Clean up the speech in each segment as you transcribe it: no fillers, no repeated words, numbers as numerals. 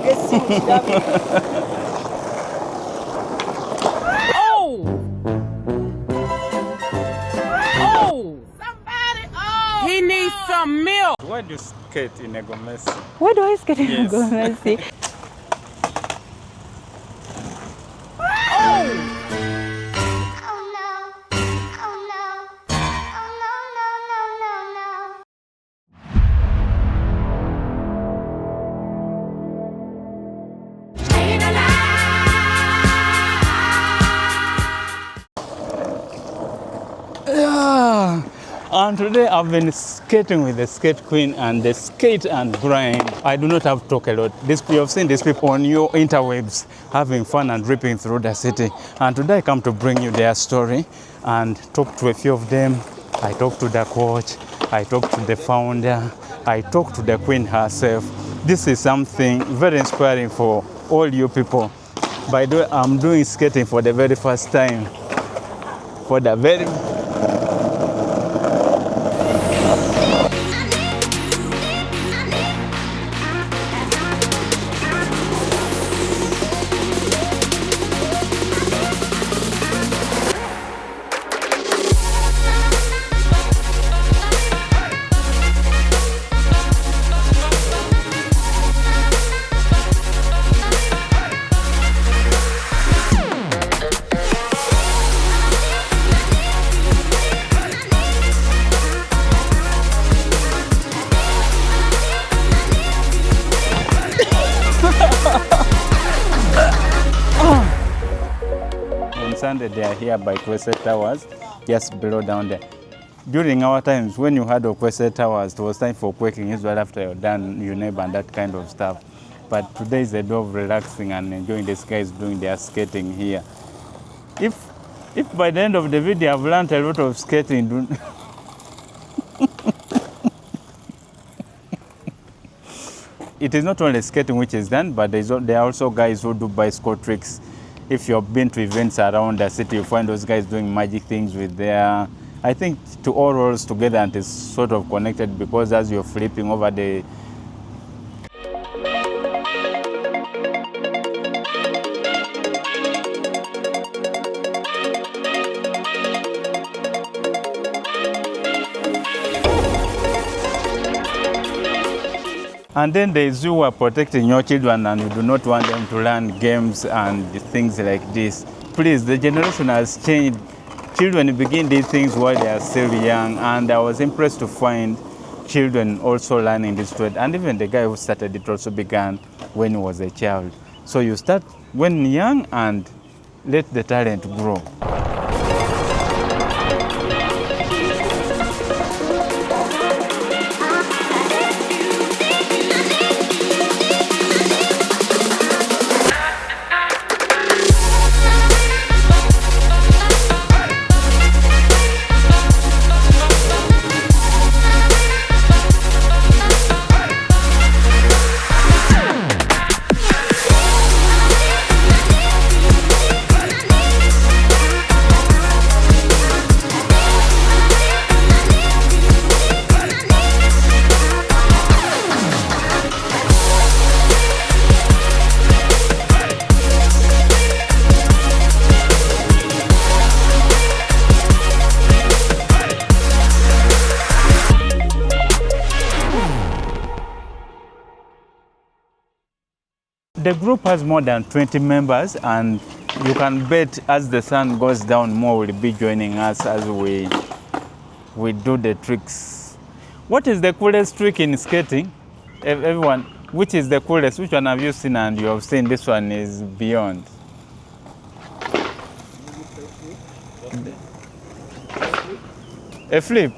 Oh! Oh! Somebody! Oh! He needs some milk. Why do you skate in a Gomesi? Where do I skate in Yes. Gomesi? Oh! Yeah. And today I've been skating with the skate queen and the skate and grind. I do not have to talk a lot. You have seen these people on your interwebs having fun and ripping through the city. And today I come to bring you their story and talk to a few of them. I talk to the coach, I talk to the founder, I talk to the queen herself. This is something very inspiring for all you people. By the way, I'm doing skating for the very first time. For the very Sunday they are here by Kwese Towers, just below down there. During our times, when you had Kwese Towers, it was time for quaking usually after you're done your neighbor and that kind of stuff. But today is a day of relaxing and enjoying these guys doing their skating here. If by the end of the video I've learned a lot of skating, it is not only skating which is done, but there are also guys who do bicycle tricks. If you've been to events around the city, you find those guys doing magic things with their, I think to all rolls together and it's sort of connected because as you're flipping over the And then there's you are protecting your children and you do not want them to learn games and things like this. Please, the generation has changed. Children begin these things while they are still young, and I was impressed to find children also learning this trade. And even the guy who started it also began when he was a child. So you start when young and let the talent grow. The group has more than 20 members, and you can bet as the sun goes down, more will be joining us as we do the tricks. What is the coolest trick in skating? Everyone, which is the coolest? Which one have you seen and you have seen this one is beyond? A flip?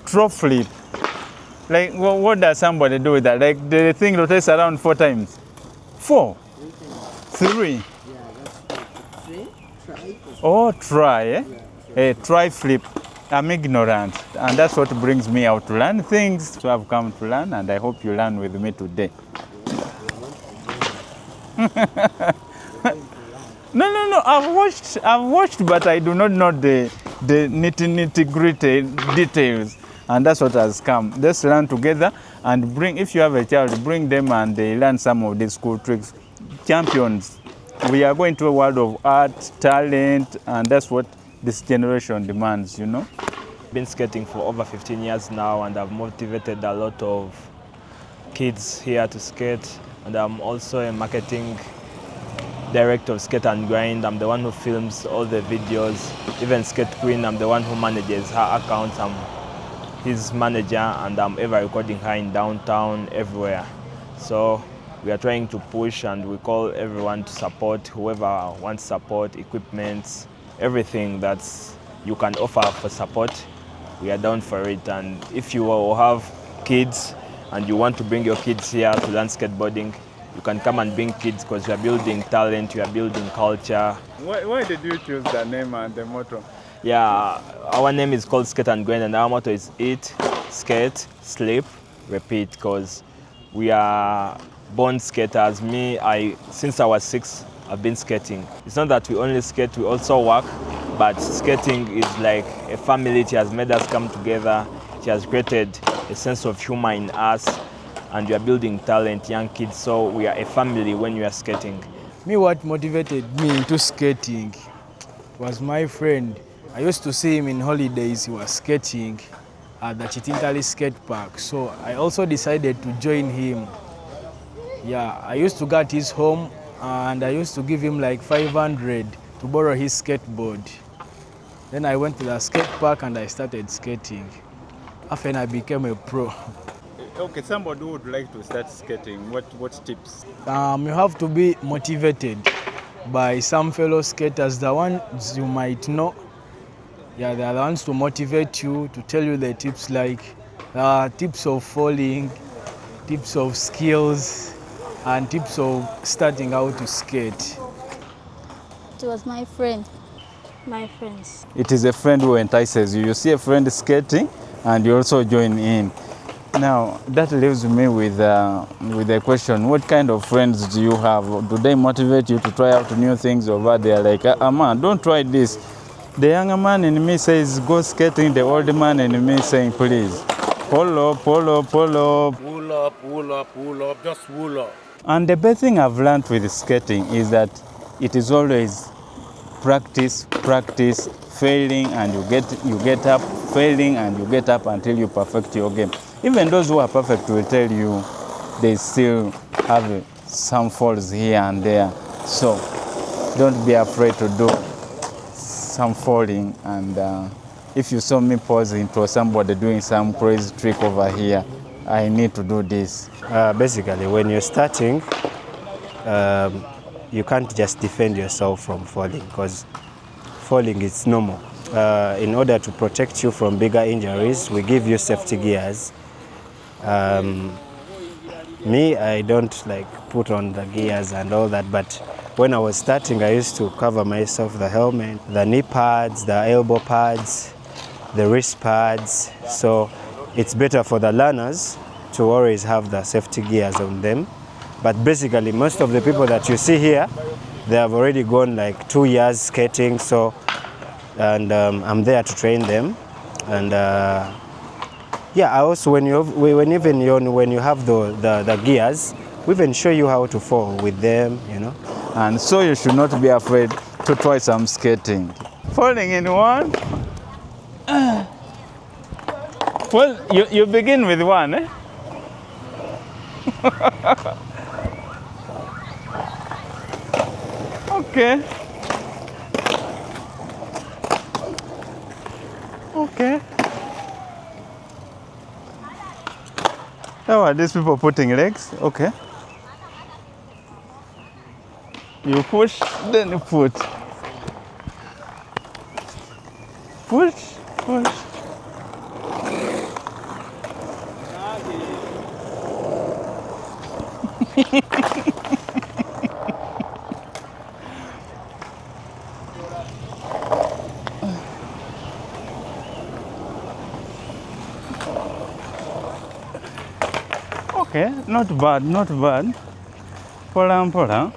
Trough flip. Like, what does somebody do with that? Like, the thing rotates around 4 times? 4? 3? Yeah, that's 3. Try. Oh, try, eh? A try flip. I'm ignorant, and that's what brings me out to learn things. So I've come to learn, and I hope you learn with me today. No. I've watched, but I do not know the nitty-gritty details. And that's what has come. Let's learn together and bring, if you have a child, bring them and they learn some of these cool tricks. Champions. We are going to a world of art, talent, and that's what this generation demands, you know. I've been skating for over 15 years now, and I've motivated a lot of kids here to skate. And I'm also a marketing director of Skate and Grind. I'm the one who films all the videos. Even Skate Queen, I'm the one who manages her accounts. I'm his manager, and I'm ever recording her in downtown, everywhere. So we are trying to push, and we call everyone to support, whoever wants support, equipment, everything that you can offer for support. We are down for it. And if you have kids and you want to bring your kids here to learn skateboarding, you can come and bring kids, because you are building talent, you are building culture. Why did you choose the name and the motto? Yeah, our name is called Skate and Grind, and our motto is eat, skate, sleep, repeat, because we are born skaters. Since I was 6, I've been skating. It's not that we only skate, we also work, but skating is like a family. It has made us come together. It has created a sense of humor in us, and we are building talent, young kids, so we are a family when we are skating. Me, what motivated me into skating was my friend. I used to see him in holidays, he was skating at the Chitintali skate park. So I also decided to join him. Yeah, I used to go at his home and I used to give him like 500 to borrow his skateboard. Then I went to the skate park and I started skating. After I became a pro. Okay, somebody who would like to start skating, what tips? You have to be motivated by some fellow skaters, the ones you might know. Yeah, they are the ones to motivate you, to tell you the tips, like tips of falling, tips of skills, and tips of starting out to skate. It was my friend. My friends. It is a friend who entices you. You see a friend skating and you also join in. Now, that leaves me with a question. What kind of friends do you have? Do they motivate you to try out new things, or they are like, man, don't try this? The younger man in me says, go skating. The older man in me saying, please, pull up, pull up, pull up. Pull up, pull up, pull up, just pull up. And the best thing I've learned with skating is that it is always practice, practice, failing, and you get up, failing, and you get up until you perfect your game. Even those who are perfect will tell you they still have some falls here and there. So don't be afraid to do some falling. And if you saw me pausing to somebody doing some crazy trick over here, I need to do this. Basically, when you're starting, you can't just defend yourself from falling, because falling is normal. In order to protect you from bigger injuries, we give you safety gears. Me, I don't like put on the gears and all that, but when I was starting, I used to cover myself, the helmet, the knee pads, the elbow pads, the wrist pads. So it's better for the learners to always have the safety gears on them. But basically, most of the people that you see here, they have already gone like 2 years skating. And I'm there to train them. And yeah, I also when you have the gears, we even show you how to fall with them, you know. And so you should not be afraid to try some skating. Falling in one. Well, you begin with one, eh? Okay. Okay. How are these people putting legs? Okay. You push, then you put. Push, push. Okay, not bad, not bad. Pola, pola.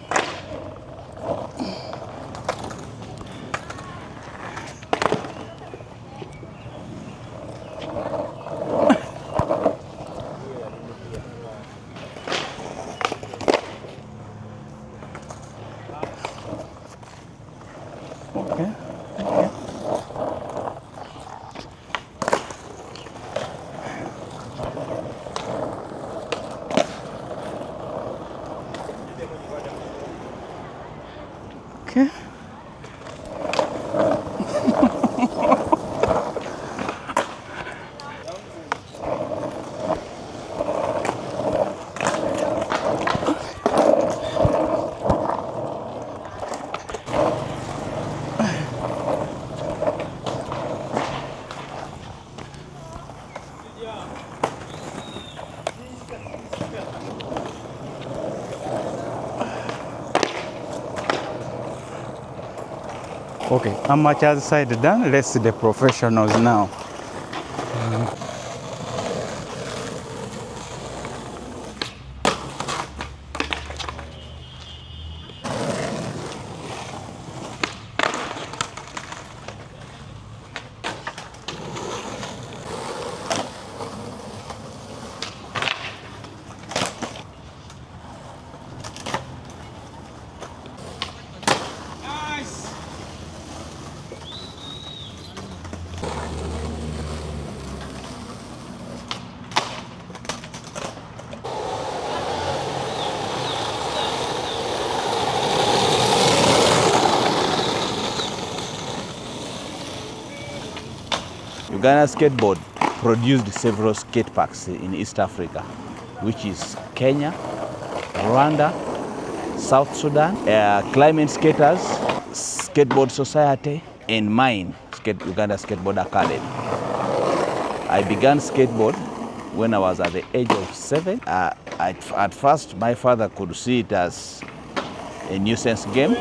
Okay. Okay, amateur side done. Let's see the professionals now. Uganda Skateboard produced several skate parks in East Africa, which is Kenya, Rwanda, South Sudan, Climate Skaters, Skateboard Society, and mine, Uganda Skateboard Academy. I began skateboard when I was at the age of 7. At first, my father could see it as a nuisance game,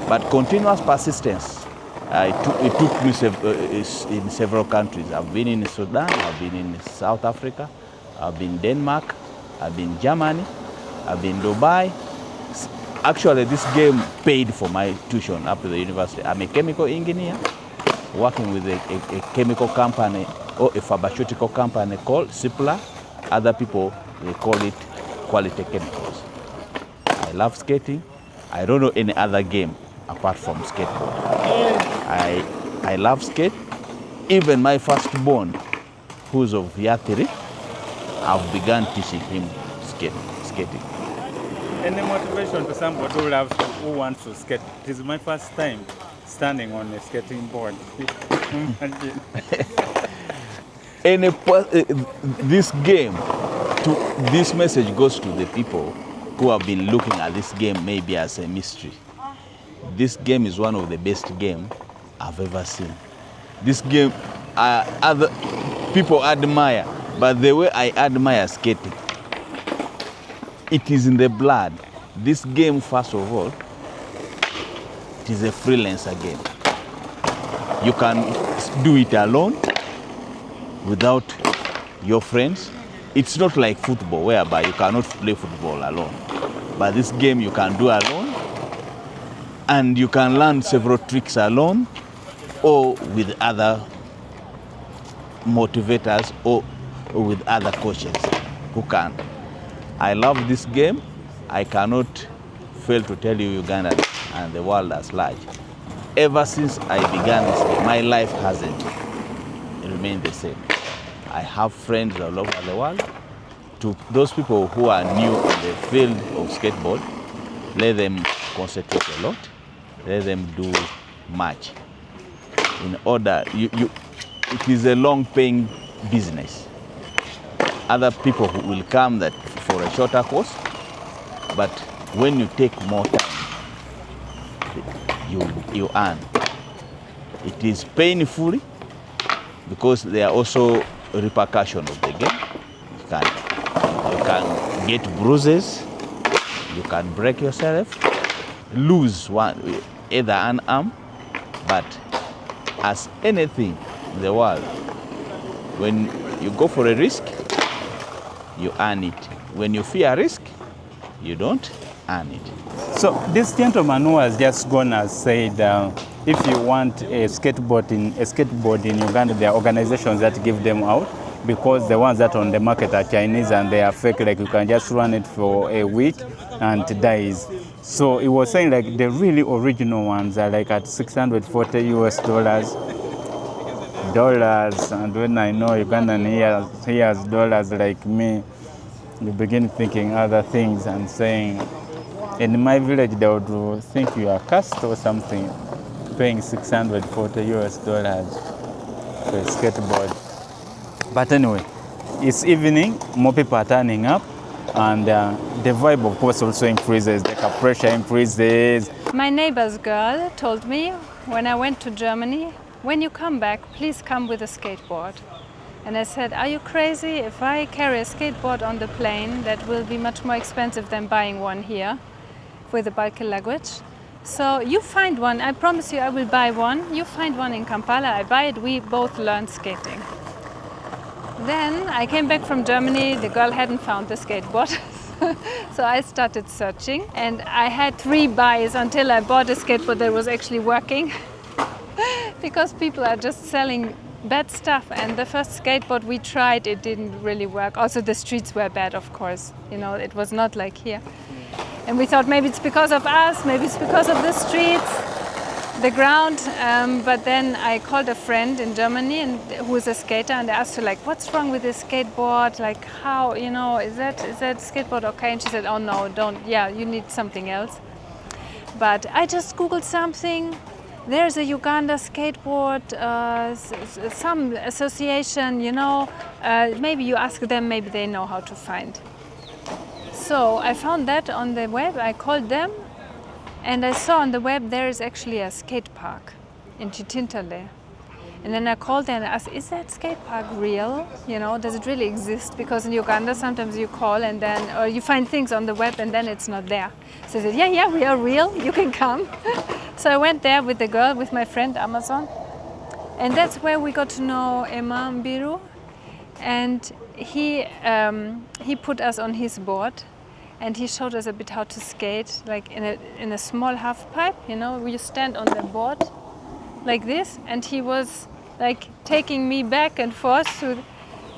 but continuous persistence. It took me in several countries. I've been in Sudan, I've been in South Africa, I've been Denmark, I've been Germany, I've been Dubai. Actually, this game paid for my tuition up to the university. I'm a chemical engineer working with a chemical company or a pharmaceutical company called Cipla. Other people, they call it Quality Chemicals. I love skating. I don't know any other game apart from skateboard. I love skate. Even my firstborn, who's of year 3, I've begun teaching him skating. Any motivation to somebody who wants to skate? It is my first time standing on a skating board. This game, this message goes to the people who have been looking at this game maybe as a mystery. This game is one of the best games I've ever seen. This game, other people admire, but the way I admire skating, it is in the blood. This game, first of all, it is a freelancer game. You can do it alone, without your friends. It's not like football, whereby you cannot play football alone. But this game you can do alone, and you can learn several tricks alone, or with other motivators, or with other coaches who can. I love this game. I cannot fail to tell you Uganda and the world as large. Ever since I began this game, my life hasn't remained the same. I have friends all over the world. To those people who are new in the field of skateboard, let them concentrate a lot. Let them do much. In order, it is a long-paying business. Other people who will come that for a shorter course, but when you take more time, you earn. It is painful because there are also repercussions of the game. You can get bruises, you can break yourself, lose either an arm, but as anything in the world, when you go for a risk, you earn it. When you fear risk, you don't earn it. So this gentleman who has just gone has said, if you want a skateboard in Uganda, there are organizations that give them out, because the ones that are on the market are Chinese and they are fake. Like you can just run it for a week and it dies. So he was saying like the really original ones are like at $640. dollars, and when I know Ugandan hears dollars like me, you begin thinking other things and saying, in my village they would think you are caste or something, paying 640 US dollars for a skateboard. But anyway, it's evening, more people are turning up, and the vibe of course also increases, the pressure increases. My neighbor's girl told me when I went to Germany, when you come back, please come with a skateboard. And I said, are you crazy? If I carry a skateboard on the plane, that will be much more expensive than buying one here with a bulky luggage. So you find one, I promise you I will buy one. You find one in Kampala, I buy it, we both learn skating. Then I came back from Germany, the girl hadn't found the skateboard. So I started searching, and I had 3 buys until I bought a skateboard that was actually working. Because people are just selling bad stuff, and the first skateboard we tried, it didn't really work. Also the streets were bad, of course. You know, it was not like here. And we thought maybe it's because of us, maybe it's because of the streets, the ground. But then I called a friend in Germany who is a skater, and I asked her, like, what's wrong with this skateboard? Like, how, you know, is that skateboard okay? And she said, oh no, don't, yeah, you need something else. But I just Googled something. There's a Uganda skateboard, some association, you know, maybe you ask them, maybe they know how to find. So I found that on the web, I called them, and I saw on the web there is actually a skate park in Chitintale. And then I called them and asked, is that skate park real? You know, does it really exist? Because in Uganda sometimes you call and then, or you find things on the web and then it's not there. So they said, yeah, we are real, you can come. So I went there with the girl, with my friend Amazon. And that's where we got to know Emma Mbiru. And he put us on his board, and he showed us a bit how to skate, like in a small half pipe, you know, where you stand on the board like this, and he was like taking me back and forth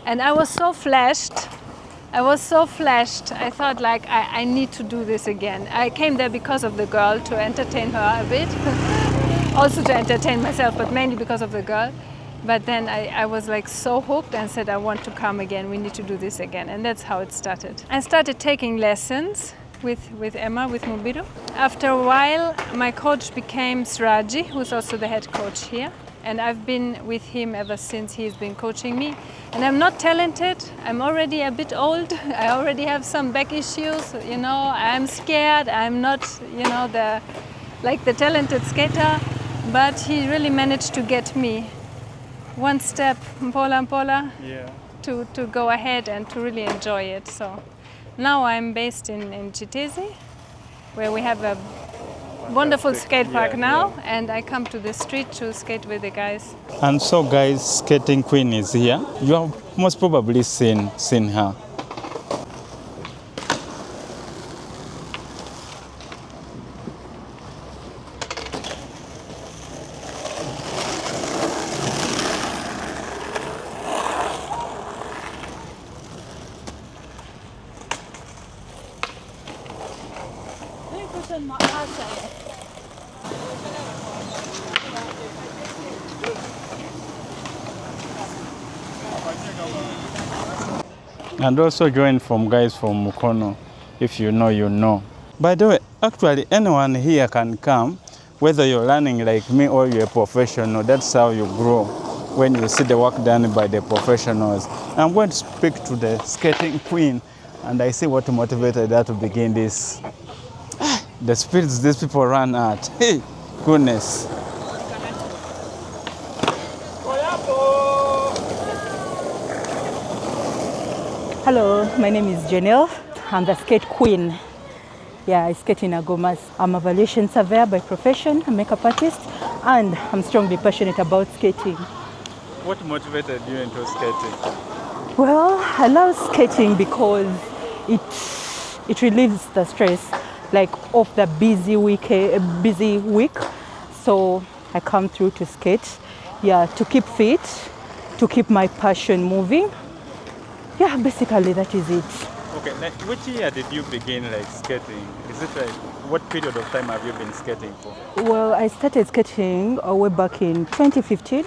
and I was so flashed. I thought, like, I need to do this again. I came there because of the girl, to entertain her a bit. Also to entertain myself, but mainly because of the girl. But then I was like so hooked and said, I want to come again, we need to do this again. And that's how it started. I started taking lessons with Emma, with Mubiru. After a while, my coach became Sraji, who's also the head coach here. And I've been with him ever since he's been coaching me. And I'm not talented, I'm already a bit old. I already have some back issues, you know, I'm scared, I'm not, you know, the talented skater. But he really managed to get me one step, mpola, yeah, to go ahead and to really enjoy it. So now I'm based in Chitezi, where we have a wonderful skate park now, and I come to the street to skate with the guys. And so guys, Skating Queen is here. You have most probably seen her. And also joined from guys from Mukono. If you know, you know. By the way, actually anyone here can come, whether you're learning like me or you're a professional. That's how you grow, when you see the work done by the professionals. I'm going to speak to the Skating Queen, and I see what motivated her to begin this. The spirits these people run at. Hey, goodness. Hello, my name is Janelle. I'm the skate queen. Yeah, I skate in Gomesi. I'm a valuation surveyor by profession, a makeup artist, and I'm strongly passionate about skating. What motivated you into skating? Well, I love skating because it relieves the stress, like of the busy week. So I come through to skate, yeah, to keep fit, to keep my passion moving. Yeah, basically that is it. Okay, like which year did you begin like skating? Is it like, what period of time have you been skating for? Well, I started skating way back in 2015.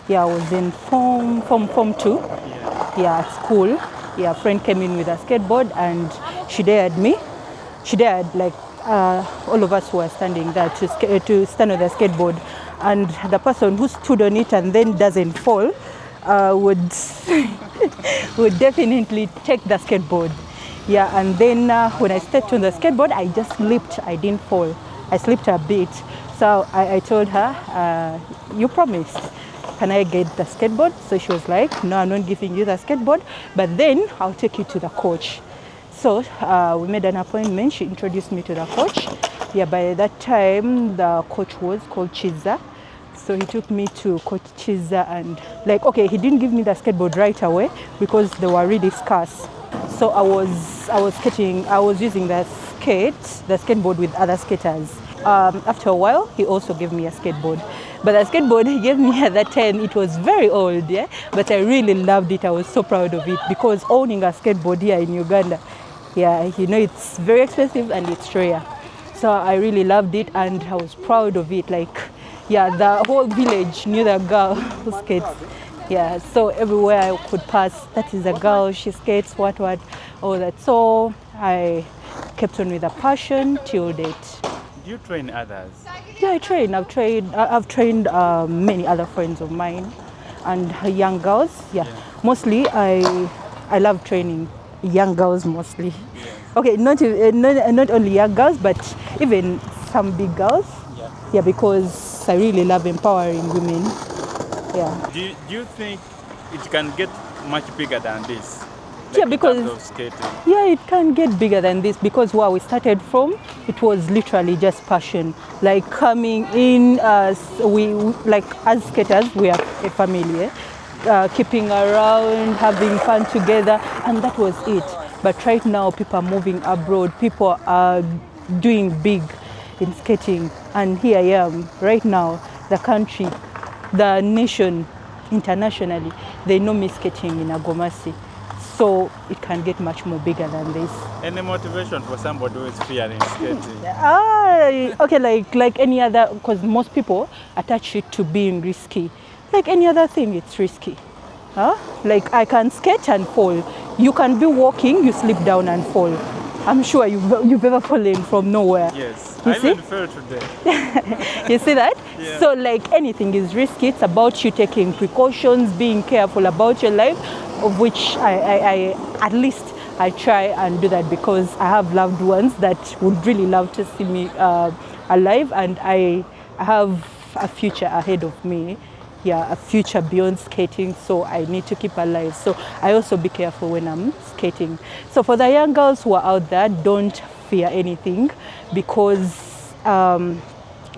Yeah, I was in form 2. Yeah, at school. Yeah, a friend came in with a skateboard and she dared me. She dared like all of us who were standing there to stand on the skateboard, and the person who stood on it and then doesn't fall would would definitely take the skateboard. Yeah, and then when I stepped on the skateboard, I just slipped. I didn't fall. I slipped a bit. So I told her, you promised. Can I get the skateboard? So she was like, no, I'm not giving you the skateboard, but then I'll take you to the coach. So we made an appointment. She introduced me to the coach. Yeah, by that time, the coach was called Chiza. So he took me to Coach Chiza and like, okay, he didn't give me the skateboard right away because they were really scarce. So I was skating, I was using the skateboard with other skaters. After a while, he also gave me a skateboard. But the skateboard he gave me at that time, it was very old, yeah? But I really loved it. I was so proud of it because owning a skateboard here in Uganda, yeah, you know, it's very expensive and it's rare. So I really loved it and I was proud of it. Like, yeah, the whole village knew the girl who skates. Yeah, so everywhere I could pass, that is a girl, she skates, what, all that. So I kept on with a passion till date. Do you train others? Yeah, I train. I've trained many other friends of mine and young girls. Yeah, mostly I love training young girls mostly. Okay, not only young girls, but even some big girls. Yeah, because I really love empowering women. Yeah. Do you think it can get much bigger than this? Yeah, because yeah, it can get bigger than this because where we started from, it was literally just passion. Like coming in, we like as skaters, we are a family, keeping around, having fun together, and that was it. But right now, people are moving abroad. People are doing big in skating, and here I am right now. The country, the nation, internationally, they know me skating in Gomesi. So it can get much more bigger than this. Any motivation for somebody who is fearing skating? Okay, like any other, because most people attach it to being risky. Like any other thing, it's risky. Like I can skate and fall. You can be walking, you slip down and fall. I'm sure you've ever fallen from nowhere. Yes, you I even fell today. You see that? Yeah. So like anything is risky. It's about you taking precautions, being careful about your life, of which I at least I try and do that because I have loved ones that would really love to see me alive, and I have a future ahead of me. Yeah, a future beyond skating, so I need to keep alive. So I also be careful when I'm skating. So for the young girls who are out there, don't fear anything because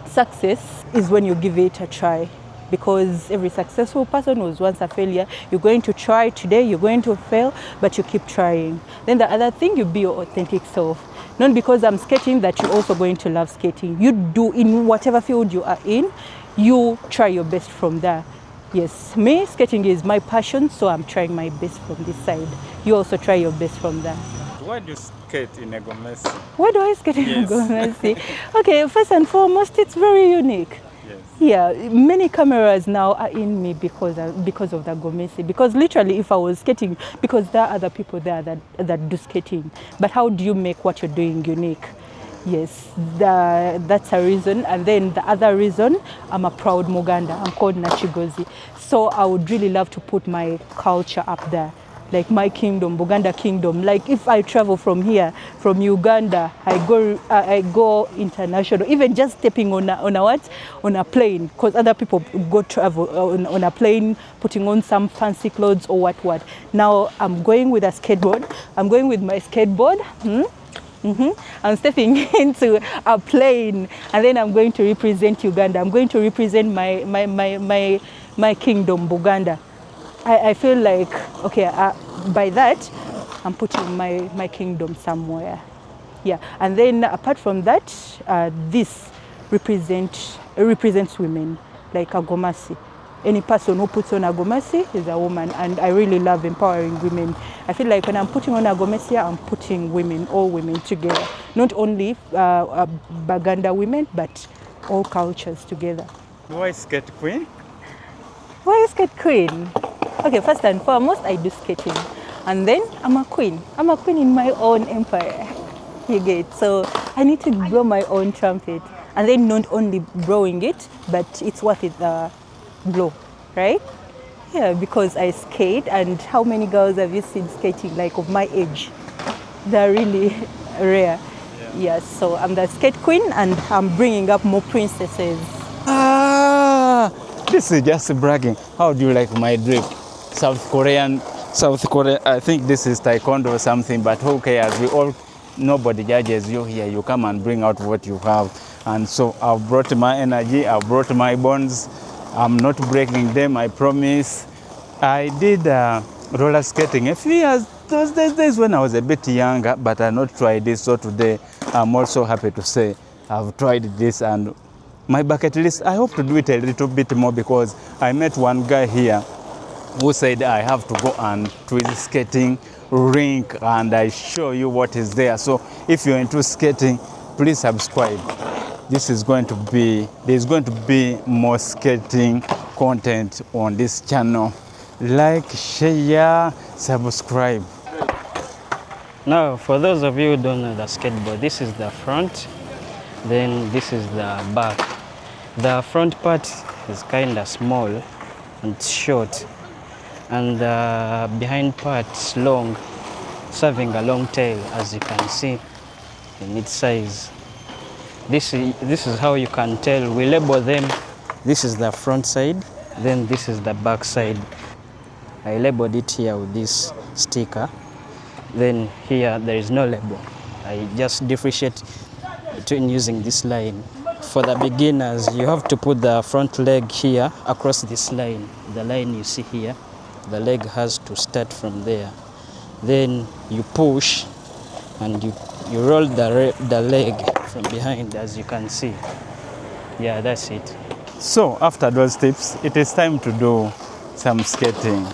success is when you give it a try. Because every successful person was once a failure. You're going to try today, you're going to fail, but you keep trying. Then the other thing, you be your authentic self. Not because I'm skating that you're also going to love skating. You do in whatever field you are in, you try your best from there. Yes, me, skating is my passion, so I'm trying my best from this side. You also try your best from there. Why do you skate in Gomesi? Why do I skate in Gomesi? Okay, first and foremost, it's very unique. Yeah, many cameras now are in me because of the Gomesi. Because literally, if I was skating, because there are other people there that do skating. But how do you make what you're doing unique? Yes, that's a reason. And then the other reason, I'm a proud Muganda. I'm called Nachigozi. So I would really love to put my culture up there. Like my kingdom, Buganda kingdom. Like if I travel from here, from Uganda, I go international. Even just stepping on a plane, because other people go travel on a plane, putting on some fancy clothes or what. Now I'm going with a skateboard. I'm going with my skateboard. I'm stepping into a plane, and then I'm going to represent Uganda. I'm going to represent my kingdom, Buganda. I feel like, okay, by that, I'm putting my kingdom somewhere. Yeah, and then apart from that, this represents women, like a Gomesi. Any person who puts on a Gomesi is a woman, and I really love empowering women. I feel like when I'm putting on a Gomesi, I'm putting women, all women together. Not only Baganda women, but all cultures together. Why skate queen? Why skate queen? Okay, first and foremost, I do skating. And then I'm a queen. I'm a queen in my own empire. You get? So I need to blow my own trumpet. And then not only blowing it, but it's worth it, the blow, right? Yeah, because I skate, and how many girls have you seen skating like of my age? They're really rare. Yes, so I'm the skate queen, and I'm bringing up more princesses. Ah, this is just bragging. How do you like my drip? South Korea. I think this is taekwondo or something, but who cares? Nobody judges you here. You come and bring out what you have. And so I've brought my energy, I've brought my bones. I'm not breaking them, I promise. I did roller skating a few years. Those days when I was a bit younger, but I not tried this. So today, I'm also happy to say I've tried this, and my bucket list, I hope to do it a little bit more, because I met one guy here who said I have to go and to his skating rink and I show you what is there. So if you're into skating, please subscribe. There's going to be more skating content on this channel. Like, share, subscribe. Now, for those of you who don't know the skateboard, this is the front, then this is the back. The front part is kind of small and short, and the behind part is long, serving a long tail, as you can see in its size. This is how you can tell. We label them. This is the front side, then this is the back side. I labeled it here with this sticker. Then here there is no label. I just differentiate between using this line. For the beginners, you have to put the front leg here across this line. The line you see here, the leg has to start from there. Then you push and you roll the leg from behind, as you can see. Yeah, that's it. So after those tips, it is time to do some skating.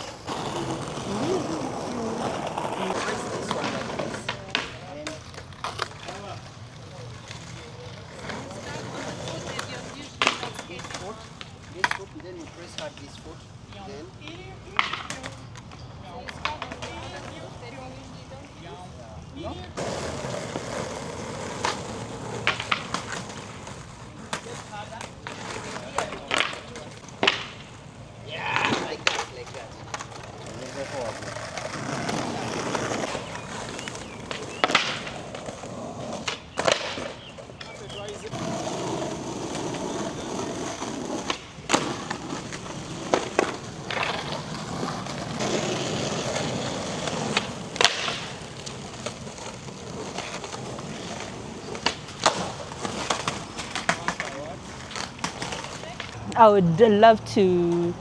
I would love to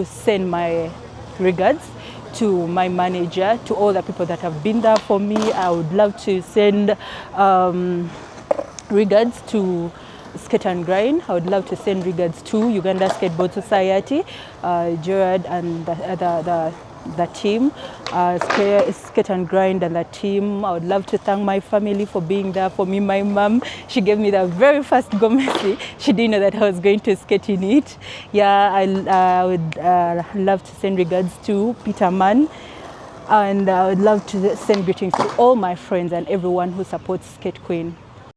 send my regards to my manager, to all the people that have been there for me. I would love to send regards to Skate and Grind. I would love to send regards to Uganda Skateboard Society, Gerard and the team, Skate and Grind and the team. I would love to thank my family for being there for me. My mom, she gave me the very first Gomesi. She didn't know that I was going to skate in it. Yeah, I would love to send regards to Peter Mann. And I would love to send greetings to all my friends and everyone who supports Skate Queen.